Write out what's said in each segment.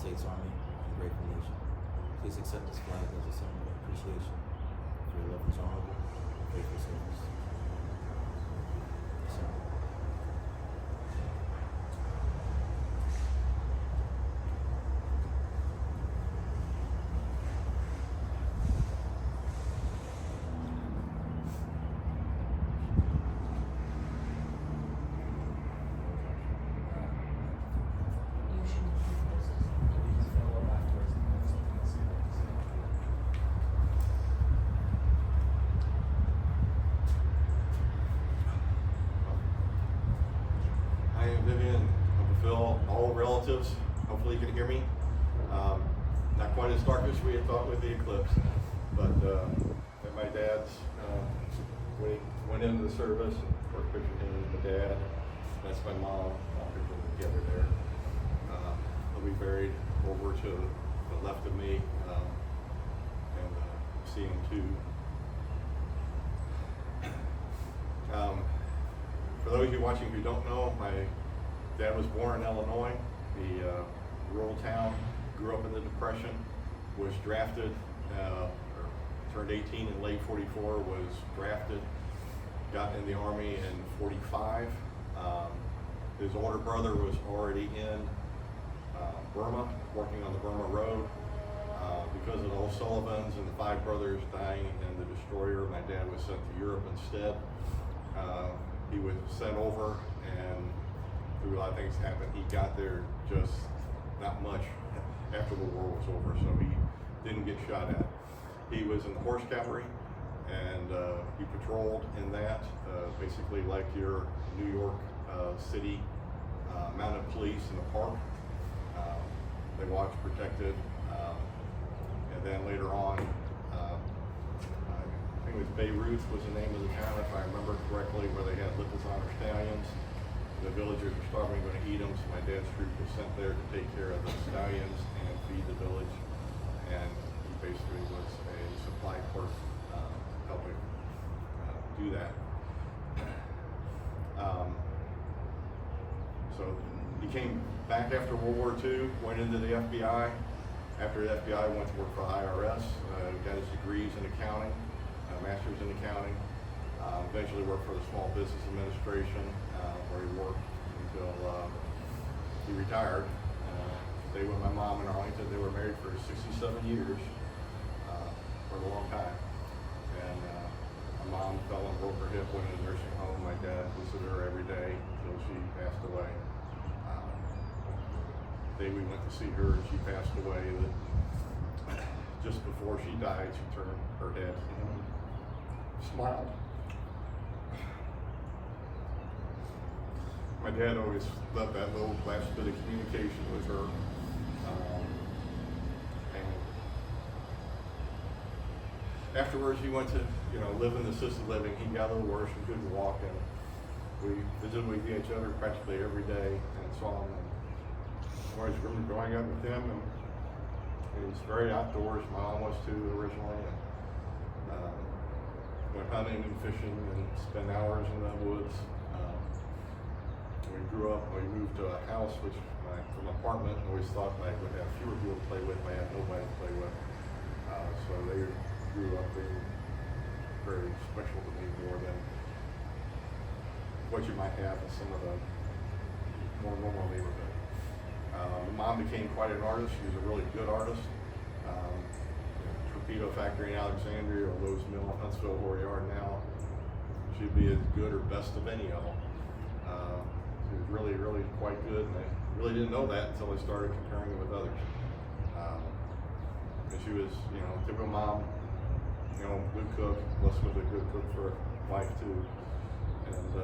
States Army and grateful nation. Please accept this flag as a symbol of appreciation for your loved one's honorable and faithful service. Yes, sir. All relatives, hopefully you can hear me. Not quite as dark as we had thought with the eclipse, but at my dad's, when he went into the service, and first picture of him and my dad, that's my mom, all picture together there. They'll be buried over to the left of me, and see him too. For those of you watching who don't know, my dad was born in Illinois, the rural town, grew up in the Depression, was drafted, turned 18 in late 44, was drafted, got in the Army in 45. His older brother was already in Burma, working on the Burma Road. Because of the O'Sullivans and the 5 brothers dying in the destroyer, my dad was sent to Europe instead. He was sent over, and a lot of things happened. He got there just not much after the war was over, so he didn't get shot at. He was in the horse cavalry, and he patrolled in that, basically like your New York City mounted police in the park. They watched, protected, and then later on, I think it was Beirut was the name of the town, if I remember correctly, where they had Lipizzaner stallions. The villagers were starving, going to eat them, so my dad's troop was sent there to take care of the stallions and feed the village. And he basically was a supply clerk helping do that. So he came back after World War II, went into the FBI. After the FBI, went to work for IRS, got his degrees in accounting, master's in accounting. Eventually worked for the Small Business Administration, where he worked until he retired. Stayed with my mom in Arlington. They were married for 67 years, for a long time. And my mom fell and broke her hip, went in a nursing home. My dad visited her every day until she passed away. The day we went to see her, she passed away. Just before she died, she turned her head and smiled. My dad always loved that little last bit of communication with her. And afterwards, he went to live in the assisted living. He got a little worse and couldn't walk, and we visited with each other practically every day and saw him. And I always remember growing up with him, and he was very outdoors. My mom was too originally. And, went hunting and fishing and spent hours in the woods. We grew up, we moved to a house, from an apartment, and always thought I would have fewer people to play with. I had nobody to play with. So they grew up being very special to me, more than what you might have in some of the more normal neighborhood. Mom became quite an artist. She was a really good artist. Torpedo Factory in Alexandria or Lowe's Mill in Huntsville, where we are now. She'd be as good or best of any of them. She was really, really quite good, and I really didn't know that until I started comparing it with others. And she was, typical mom, good cook, plus was a good cook for a wife too. And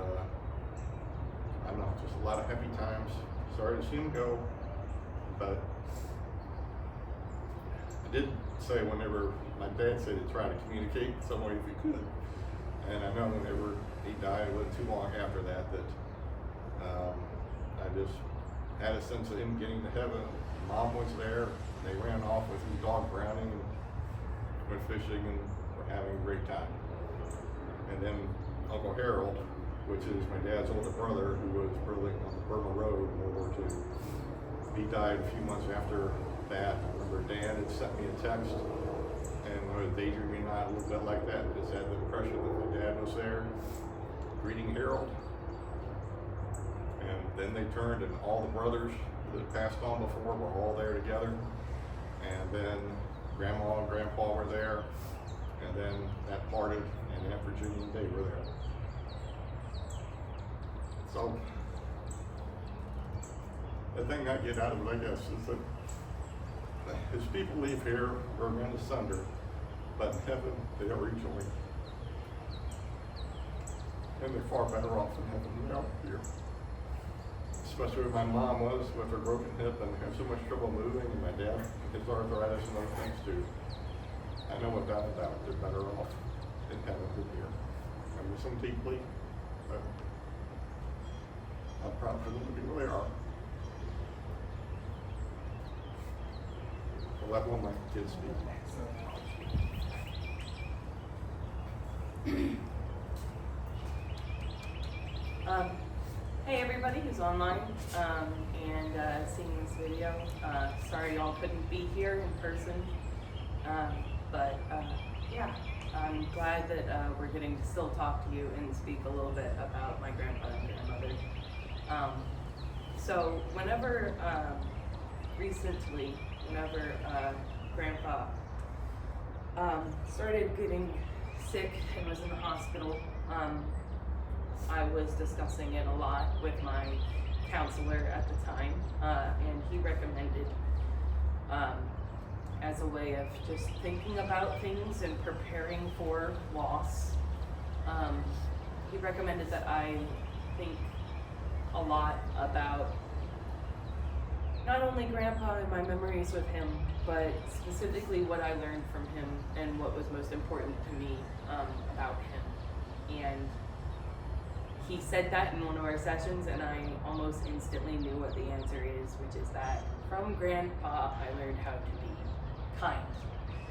I don't know, just a lot of happy times. Sorry to see him go, but I did say whenever my dad said to try to communicate in some way if he could. And I know whenever he died, it wasn't too long after that, I just had a sense of him getting to heaven. Mom was there. They ran off with his dog Browning and went fishing and were having a great time. And then Uncle Harold, which is my dad's older brother, who was really on the Burma Road in World War II. He died a few months after that. I remember Dan had sent me a text, and I was daydreaming out a little bit like that. Just had the impression that my dad was there, greeting Harold. And then they turned, and all the brothers that had passed on before were all there together. And then Grandma and Grandpa were there, and then that parted, and Aunt Virginia and Dave were there. So, the thing I get out of it, I guess, is that as people leave here, we're going asunder, but in heaven, they are rejoicing. And they're far better off in heaven than they are here. Especially where my mom was with her broken hip and had so much trouble moving, and my dad, his arthritis and other things too. I know without a doubt they're better off in heaven than here. I miss them deeply, but I'm proud for them to be where they are. I'll let one of my kids speak. Hey everybody who's online and seeing this video. Sorry y'all couldn't be here in person, but yeah, I'm glad that we're getting to still talk to you and speak a little bit about my grandpa and grandmother. So whenever Grandpa started getting sick and was in the hospital, I was discussing it a lot with my counselor at the time, and he recommended, as a way of just thinking about things and preparing for loss, he recommended that I think a lot about not only Grandpa and my memories with him, but specifically what I learned from him and what was most important to me about him. And he said that in one of our sessions, and I almost instantly knew what the answer is, which is that from Grandpa, I learned how to be kind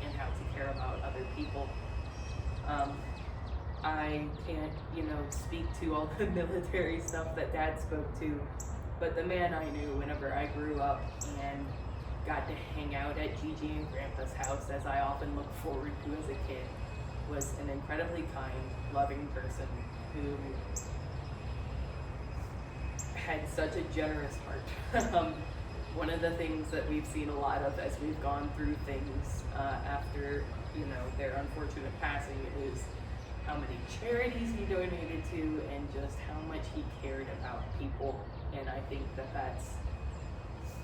and how to care about other people. I can't, speak to all the military stuff that Dad spoke to, but the man I knew whenever I grew up and got to hang out at Gigi and Grandpa's house, as I often looked forward to as a kid, was an incredibly kind, loving person who had such a generous heart. One of the things that we've seen a lot of as we've gone through things after, their unfortunate passing is how many charities he donated to and just how much he cared about people. And I think that that's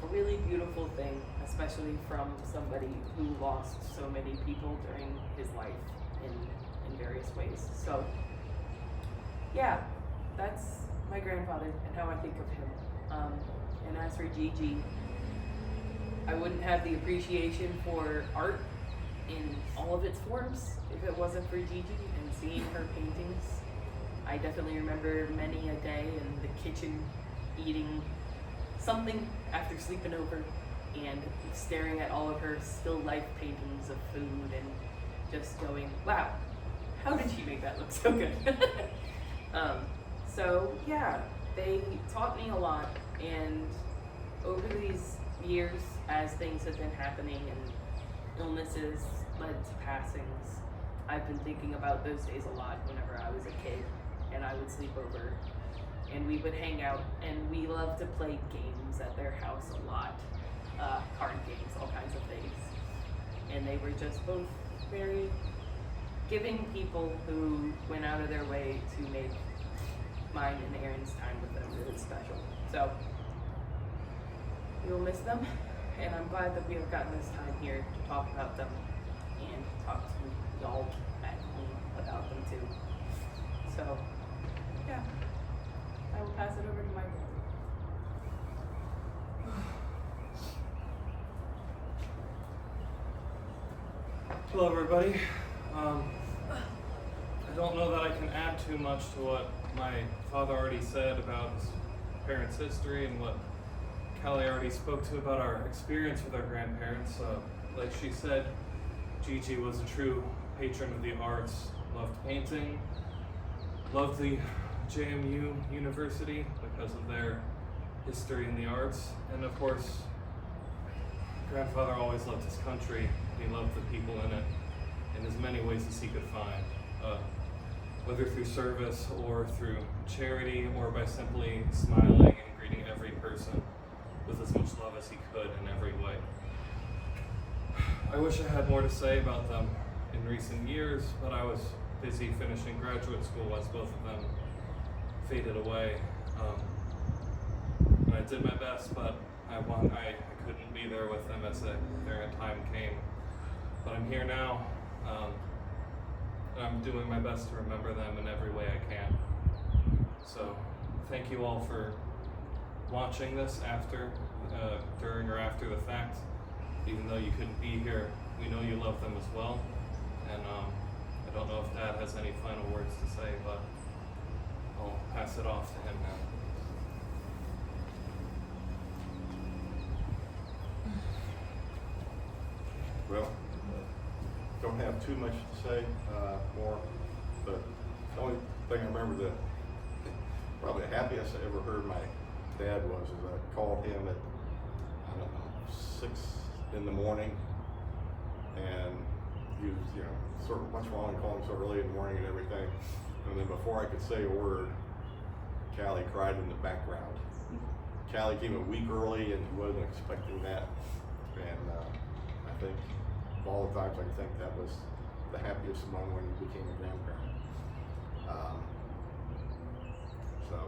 a really beautiful thing, especially from somebody who lost so many people during his life in various ways. So yeah, that's my grandfather and how I think of him. And as for Gigi, I wouldn't have the appreciation for art in all of its forms if it wasn't for Gigi and seeing her paintings. I definitely remember many a day in the kitchen eating something after sleeping over and staring at all of her still life paintings of food and just going, wow, how did she make that look so good? So yeah, they taught me a lot, and over these years, as things have been happening and illnesses led to passings, I've been thinking about those days a lot whenever I was a kid and I would sleep over and we would hang out, and we loved to play games at their house a lot, card games, all kinds of things. And they were just both very giving people who went out of their way to make mine and Aaron's time with them really special. So we'll miss them, and I'm glad that we have gotten this time here to talk about them and talk to y'all at home about them too. So yeah, I will pass it over to my brother. Hello everybody. I don't know that I can add too much to what my father already said about his parents' history and what Callie already spoke to about our experience with our grandparents. Like she said, Gigi was a true patron of the arts, loved painting, loved the JMU University because of their history in the arts, and of course grandfather always loved his country. He loved the people in it in as many ways as he could find, whether through service or through charity or by simply smiling and greeting every person with as much love as he could in every way. I wish I had more to say about them in recent years, but I was busy finishing graduate school as both of them faded away. And I did my best, but I couldn't be there with them as their time came. But I'm here now, and I'm doing my best to remember them in every way I can. So thank you all for watching this during or after the fact. Even though you couldn't be here, we know you love them as well. And I don't know if Dad has any final words to say, but I'll pass it off to him now. Well, don't have too much to say more, but the only thing I remember that probably the happiest I ever heard my dad was is I called him at, I don't know, 6 in the morning, and he was, sort of much longer calling so early in the morning and everything, and then before I could say a word, Callie cried in the background. Callie came a week early and he wasn't expecting that, and I think of all the times I think that was the happiest moment when he became a grandparent. So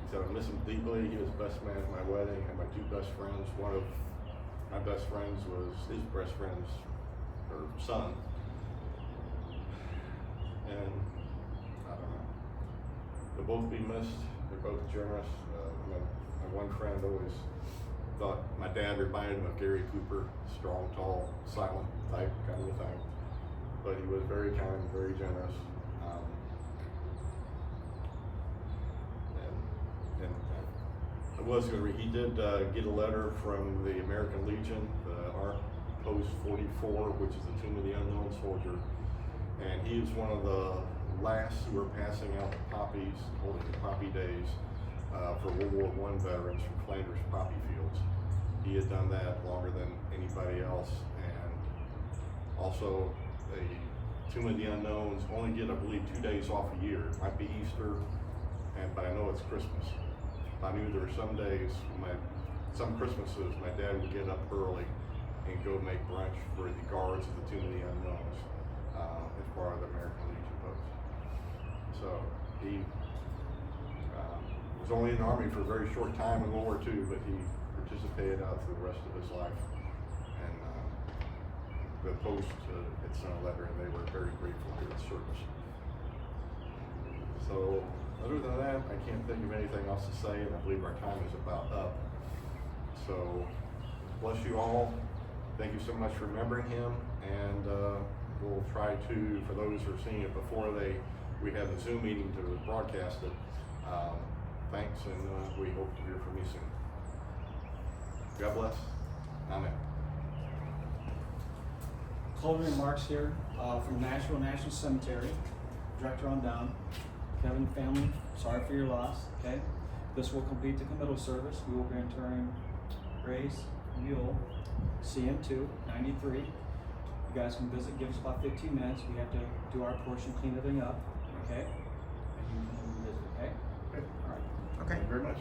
he said I miss him deeply. He was the best man at my wedding. I had my 2 best friends. One of my best friends was his best friend's son. And I don't know. They'll both be missed. They're both generous. My one friend always thought my dad reminded him of Gary Cooper, strong, tall, silent type kind of thing. But he was very kind, very generous. And I was going to read, he did get a letter from the American Legion, our Post 44, which is the Tomb of the Unknown Soldier. And he is one of the last who are passing out the poppies, holding the poppy days for World War I veterans from Flanders poppy fields. He had done that longer than anybody else. And also, the Tomb of the Unknowns only get, I believe, 2 days off a year. It might be Easter, but I know it's Christmas. I knew there were some days, some Christmases, my dad would get up early and go make brunch for the guards at the Tomb of the Unknowns as part of the American Legion post. So he was only in the Army for a very short time in World War II, but he participated out through the rest of his life. And the Post had sent a letter, and they were very grateful for his service. So other than that, I can't think of anything else to say, and I believe our time is about up. So bless you all. Thank you so much for remembering him, and we'll try to, for those who are seeing it before we have the Zoom meeting to broadcast it. Thanks, and we hope to hear from you soon. God bless. Amen. Closing remarks here from Nashville National Cemetery, director on down. Kevin family, sorry for your loss. Okay, this will complete the committal service. We will be interring Grace Buell, CM2, 93. You guys can visit. Give us about 15 minutes. We have to do our portion, clean everything up. Okay, and you can visit. Okay. Okay. All right. Okay. Thank you very much.